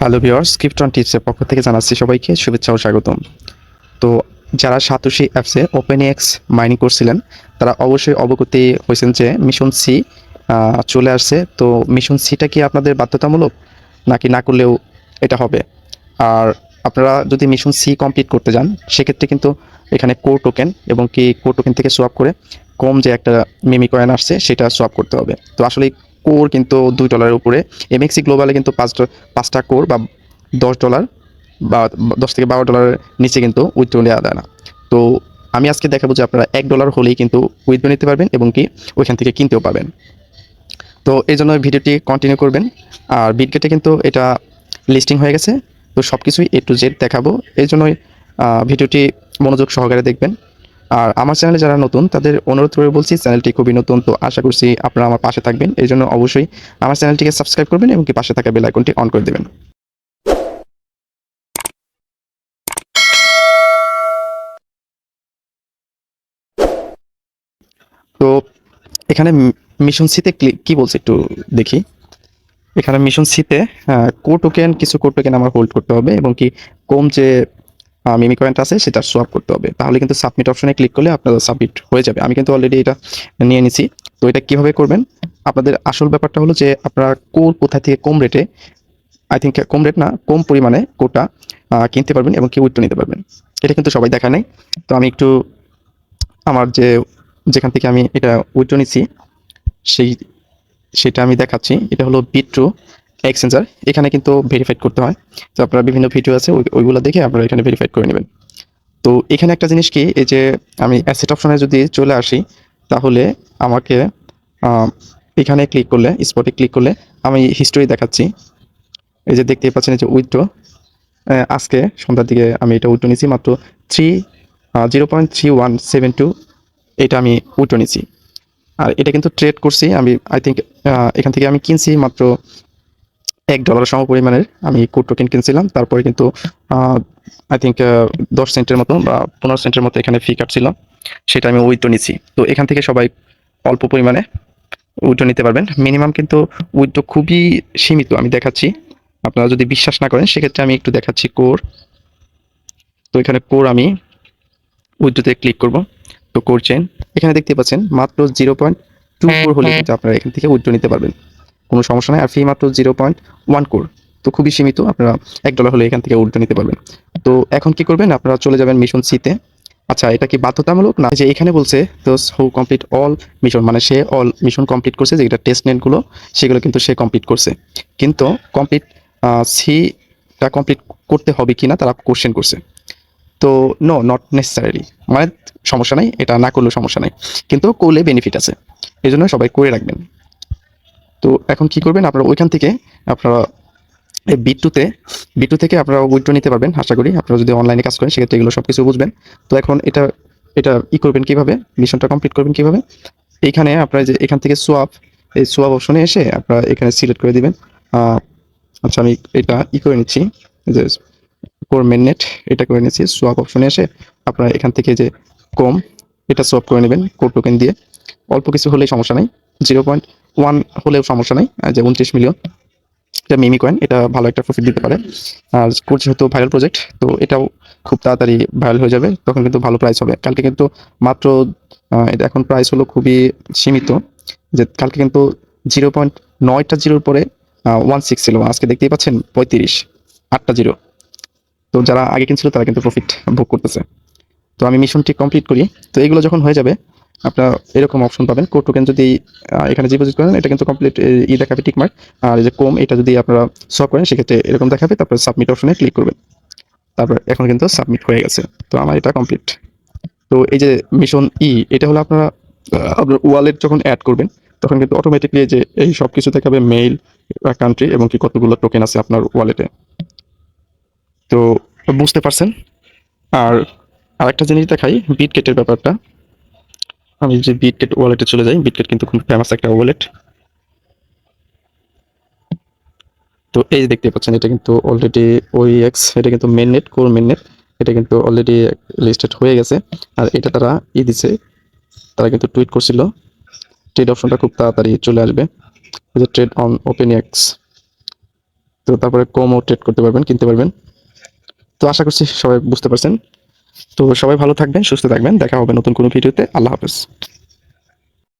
Hello viewers, krypton টিপসের পক্ষ থেকে জানাচ্ছি সবাইকে শুভেচ্ছা ও স্বাগতম। তো যারা সাতোশি অ্যাপসে ওপেনএক্স মাইনিং করছিলেন তারা অবশ্যই অবগতি হয়েছেন যে মিশন সি চলে আসছে। তো মিশন সিটা কি আপনাদের বাধ্যতামূলক নাকি না করলেও এটা হবে? আর আপনারা যদি মিশন সি কমপ্লিট করতে যান সেক্ষেত্রে কিন্তু এখানে কোর টোকেন এবং কি কোর টোকেন থেকে সোয়াপ করে কম যে একটা মিমি কয়েন আসছে সেটা সোয়াপ করতে হবে। তো আসলে কোর কিন্তু $2 উপরে, এমএক্সি গ্লোবালে কিন্তু পাঁচটা কোর বা $10 বা 10 থেকে $12 নিচে কিন্তু উইথড্র নেওয়া যায় না। তো আমি আজকে দেখাবো যে আপনারা $1 হলেই কিন্তু উইথড্র নিতে পারবেন এবং কি ওইখান থেকে কিনতেও পাবেন। তো এই জন্য ভিডিওটি কন্টিনিউ করবেন। আর বিটগেটে কিন্তু এটা লিস্টিং হয়ে গেছে। তো সব কিছুই A to Z দেখাবো, এই জন্যই ভিডিওটি মনোযোগ সহকারে দেখবেন। আর আমার চ্যানেলে যারা নতুন তাদের অনুরোধ করে বলছি, চ্যানেলটি খুবই নতুন, তো আশা করছি আপনারা আমার পাশে থাকবেন। এই জন্য অবশ্যই আমার চ্যানেলটিকে সাবস্ক্রাইব করবেন এবং কি পাশে থাকা বেল আইকনটি অন করে দেবেন। তো এখানে মিশন সিতে কি বলছে একটু দেখি। এখানে মিশন সিতে কিছু কোর টোকেন আমার হোল্ড করতে হবে এবং কি কম যে মিমি কয়েনটা আছে সেটা সোয়াপ করতে হবে, তাহলে কিন্তু সাবমিট অপশনে ক্লিক করলে আপনার সাবমিট হয়ে যাবে। আমি কিন্তু অলরেডি এটা নিয়ে নিছি। তো এটা কিভাবে করবেন, আপনাদের আসল ব্যাপারটা হলো যে আপনারা কোর কোথা থেকে কম রেটে, আই থিঙ্ক কম রেট না, কম পরিমাণে কোরটা কিনতে পারবেন এবং কি উইথড্র নিতে পারবেন। এটা কিন্তু সবাই দেখায় নাই। তো আমি একটু আমার যেখান থেকে আমি এটা উইথড্র নিচ্ছি সেই সেটা আমি দেখাচ্ছি। এটা হলো বিট্রো এক্সচেঞ্জার। এখানে কিন্তু ভেরিফাইড করতে হয়। তো আপনারা বিভিন্ন ভিডিও আছে ওইগুলো দেখে আপনারা এখানে ভেরিফাইড করে নেবেন। তো এখানে একটা জিনিস কি, এই যে আমি অ্যাসেট অপশনে যদি চলে আসি তাহলে আমাকে এখানে ক্লিক করলে, স্পটে ক্লিক করলে আমি হিস্টোরি দেখাচ্ছি। এই যে দেখতেই পাচ্ছেন, এই যে উইথড্র আজকে সন্ধ্যার দিকে আমি এটা উইথড্র নিয়েছি মাত্র 0.3172, এটা আমি উইথড্র নিয়েছি। আর এটা কিন্তু ট্রেড করছি আমি, আই থিঙ্ক এখান থেকে আমি কিনছি মাত্র $1 সম পরিমাণের আমি কোড টোকেন কিনছিলাম। তারপরে কিন্তু আই থিঙ্ক 10 সেন্টের মতো বা 15 সেন্টের মতো এখানে ফি কাটছিল, সেটা আমি উইথড্র নিচ্ছি। তো এখান থেকে সবাই অল্প পরিমাণে উইথড্র নিতে পারবেন। মিনিমাম কিন্তু উইথড্র খুবই সীমিত, আমি দেখাচ্ছি। আপনারা যদি বিশ্বাস না করেন সেক্ষেত্রে আমি একটু দেখাচ্ছি কোর। তো এখানে কোর আমি উইথড্রোতে ক্লিক করব। তো কোর চেন এখানে দেখতে পাচ্ছেন মাত্র 0.24 হলে কিন্তু আপনারা এখান থেকে উইথড্র নিতে পারবেন, কোনো সমস্যা নাই। আর ফি মাত্র 0.1 কোর, তো খুবই সীমিত। আপনারা $1 হলে এখান থেকে উইথড্র নিতে পারবেন। তো এখন কি করবেন, আপনারা চলে যাবেন মিশন সিতে। আচ্ছা, এটা কি বাধ্যতামূলক না? যে এখানে বলছে those who complete all mission, মানে সে অল মিশন কমপ্লিট করছে, যেটা টেস্ট নেটগুলো সেগুলো কিন্তু সে কমপ্লিট করছে। কিন্তু কমপ্লিট সিটা কমপ্লিট করতে হবে কিনা তারা কোশ্চেন করছে। তো নো, নট নেসেসারিলি, মানে সমস্যা নাই, এটা না করলেও সমস্যা নাই, কিন্তু করলে বেনিফিট আছে, এই জন্য সবাই করে রাখবেন। তো এখন কি করবেন, আপনারা ওইখান থেকে আপনারা এই বিটু থেকে আপনারা উইথড্র নিতে পারবেন। আশা করি আপনারা যদি অনলাইনে কাজ করেন সেক্ষেত্রে এগুলো সব কিছু বুঝবেন। তো এখন এটা এটা করবেন কিভাবে, মিশনটা কমপ্লিট করবেন কিভাবে, এইখানে আপনারা যে এখান থেকে এই সোয়াপ অপশনে এসে আপনারা এখানে সিলেক্ট করে দিবেন। আচ্ছা, আমি এটা করে নিচ্ছি, যে কোর মেননেট এটা করে নিচ্ছি। সোয়াপ অপশনে এসে আপনারা এখান থেকে যে কম, এটা সোয়াপ করে নেবেন কোড টোকেন দিয়ে। অল্প কিছু হলেই সমস্যা নাই, 0.1 হলেও সমস্যা নাই। যে 29 মিলিয়ন, এটা মিমি কয়েন, এটা ভালো একটা প্রফিট দিতে পারে। আর কোড যেহেতু ভাইরাল প্রজেক্ট, তো এটাও খুব তাড়াতাড়ি ভাইরাল হয়ে যাবে, তখন কিন্তু ভালো প্রাইস হবে। কালকে কিন্তু মাত্র এটা এখন প্রাইস হলো খুবই সীমিত, যে কালকে কিন্তু 0.9টা জিরোর পরে 16 ছিল, আজকে দেখতেই পাচ্ছেন 35, 8টা জিরো। তো যারা আগে কিনছিল তারা কিন্তু প্রফিট ভোগ করতেছে। তো আমি মিশনটি কমপ্লিট করি। তো এগুলো যখন হয়ে যাবে আপনার এরকম অপশন পাবেন, কোড টোকেন যদি এখানে ডিপোজিট করেন এটা কিন্তু কমপ্লিট দেখাবে টিকমার্ক। আর এই যে কম, এটা যদি আপনারা সলভ করেন সেক্ষেত্রে এরকম দেখাবে। তারপর সাবমিট অপশনে ক্লিক করবেন। তারপর এখন কিন্তু সাবমিট হয়ে গেছে, তো আমার এটা কমপ্লিট। তো এই যে মিশন এটা হলো আপনারা আপনার ওয়ালেট যখন অ্যাড করবেন তখন কিন্তু অটোমেটিকলি যে এই সব কিছু দেখাবে, মেইল, কান্ট্রি এবং কি কতগুলো টোকেন আছে আপনার ওয়ালেটে। তো বুঝতে পারছেন। আর আরেকটা জিনিস দেখাই, বিটগেটের ব্যাপারটা। আমি যে বিটগেট ওয়ালেটে চলে যাই, বিটগেট কিন্তু খুব ফেমাস একটা ওয়ালেট। তো এই যে দেখতে পাচ্ছেন, এটা কিন্তু অলরেডি OEX, এটা কিন্তু মেননেট, কোর মেননেট, এটা কিন্তু অলরেডি লিস্টেড হয়ে গেছে। আর এটা তারা দিছে, তারা কিন্তু টুইট করছিল ট্রেড অপশনটা খুব তাড়াতাড়ি চলে আসবে। এই যে ট্রেড অন OpenX, তো তারপরে কমও ট্রেড করতে পারবেন, কিনতে পারবেন। তো আশা করছি সবাই বুঝতে পারছেন। তো সবাই ভালো থাকবেন, সুস্থ থাকবেন, দেখা হবে নতুন কোনো ভিডিওতে। আল্লাহ হাফেজ।